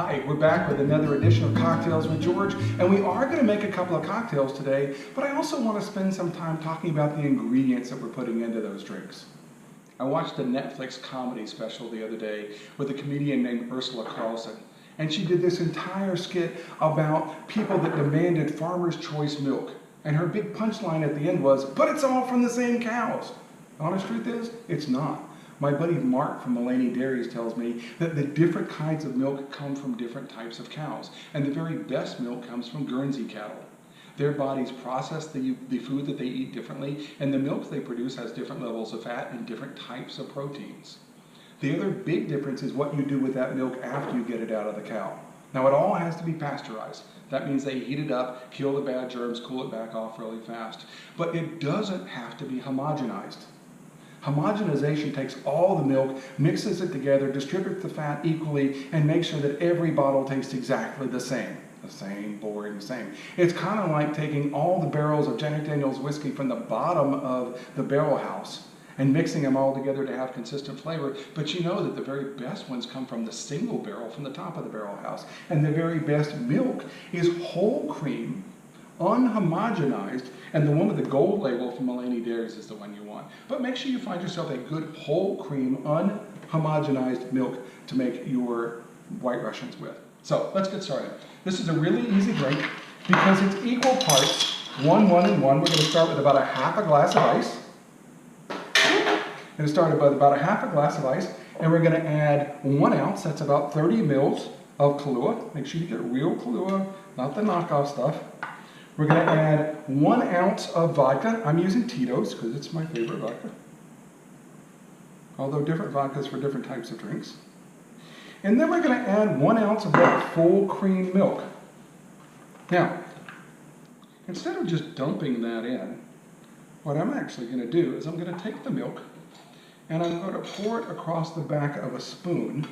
Hi, we're back with another edition of Cocktails with George, and we are going to make a couple of cocktails today, but I also want to spend some time talking about the ingredients that we're putting into those drinks. I watched a Netflix comedy special the other day with a comedian named Ursula Carlson, and she did this entire skit about people that demanded Farmer's Choice milk, and her big punchline at the end was, "But it's all from the same cows." The honest truth is, it's not. My buddy Mark from Mulaney Dairies tells me that the different kinds of milk come from different types of cows, and the very best milk comes from Guernsey cattle. Their bodies process the food that they eat differently, and the milk they produce has different levels of fat and different types of proteins. The other big difference is what you do with that milk after you get it out of the cow. Now, it all has to be pasteurized. That means they heat it up, kill the bad germs, cool it back off really fast. But it doesn't have to be homogenized. Homogenization takes all the milk, mixes it together, distributes the fat equally, and makes sure that every bottle tastes exactly the same. The same, boring, the same. It's kind of like taking all the barrels of Jack Daniel's whiskey from the bottom of the barrel house and mixing them all together to have consistent flavor, but you know that the very best ones come from the single barrel from the top of the barrel house. And the very best milk is whole cream, unhomogenized, and the one with the gold label from Mulaney Dairies is the one you want. But make sure you find yourself a good whole cream, unhomogenized milk to make your White Russians with. So let's get started. This is a really easy drink because it's equal parts, 1, 1, and 1. We're going to start with about a half a glass of ice. We're going to start with about a half a glass of ice, and we're going to add 1 ounce, that's about 30 mils of Kahlua. Make sure you get real Kahlua, not the knockoff stuff. We're going to add 1 ounce of vodka. I'm using Tito's because it's my favorite vodka. Although different vodkas for different types of drinks. And then we're going to add 1 ounce of that full cream milk. Now, instead of just dumping that in, what I'm actually going to do is I'm going to take the milk and I'm going to pour it across the back of a spoon,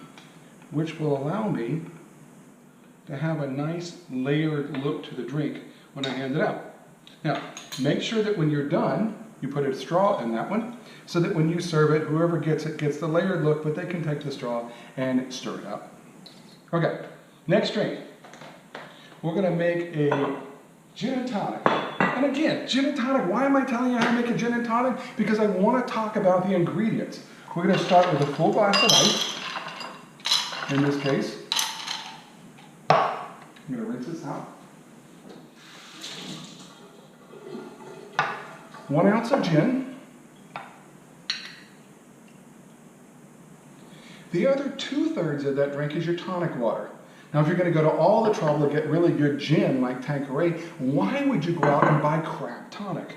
which will allow me to have a nice layered look to the drink when I hand it out. Now, make sure that when you're done, you put a straw in that one, so that when you serve it, whoever gets it gets the layered look, but they can take the straw and stir it up. Okay, next drink. We're gonna make a gin and tonic. And again, gin and tonic, why am I telling you how to make a gin and tonic? Because I wanna talk about the ingredients. We're gonna start with a full glass of ice, in this case. I'm gonna rinse this out. 1 ounce of gin. The other 2/3 of that drink is your tonic water. Now, if you're going to go to all the trouble to get really good gin like Tanqueray, why would you go out and buy crap tonic?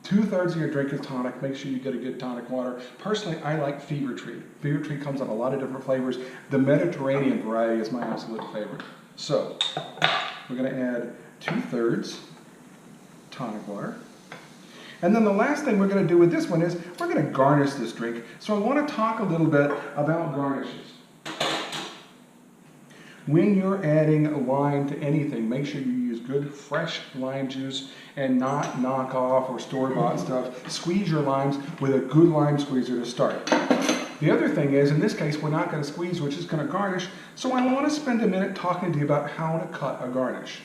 2/3 of your drink is tonic. Make sure you get a good tonic water. Personally, I like Fever Tree. Fever Tree comes in a lot of different flavors. The Mediterranean variety is my absolute favorite. So, we're going to add 2/3 tonic water. And then the last thing we're going to do with this one is we're going to garnish this drink. So I want to talk a little bit about garnishes. When you're adding lime to anything, make sure you use good fresh lime juice and not knockoff or store-bought stuff. Squeeze your limes with a good lime squeezer to start. The other thing is, in this case, we're not going to squeeze, we're just going to garnish. So I want to spend a minute talking to you about how to cut a garnish.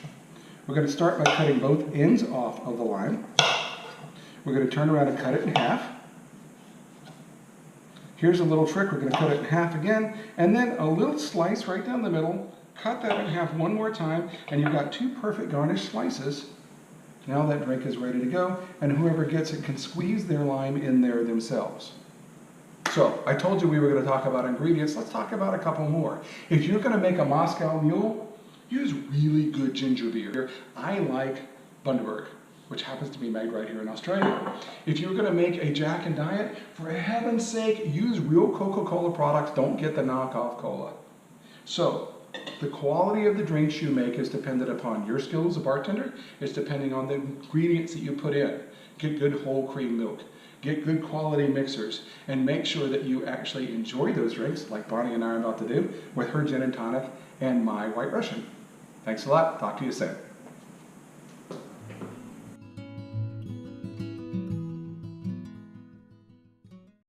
We're going to start by cutting both ends off of the lime. We're going to turn around and cut it in half. Here's a little trick. We're going to cut it in half again, and then a little slice right down the middle. Cut that in half one more time, and you've got 2 perfect garnished slices. Now that drink is ready to go, and whoever gets it can squeeze their lime in there themselves. So, I told you we were going to talk about ingredients. Let's talk about a couple more. If you're going to make a Moscow Mule, use really good ginger beer. I like Bundaberg, which happens to be made right here in Australia. If you're going to make a Jack and Diet, for heaven's sake, use real Coca-Cola products. Don't get the knockoff cola. So, the quality of the drinks you make is dependent upon your skill as a bartender. It's depending on the ingredients that you put in. Get good whole cream milk. Get good quality mixers. And make sure that you actually enjoy those drinks, like Bonnie and I are about to do, with her gin and tonic and my White Russian. Thanks a lot. Talk to you soon.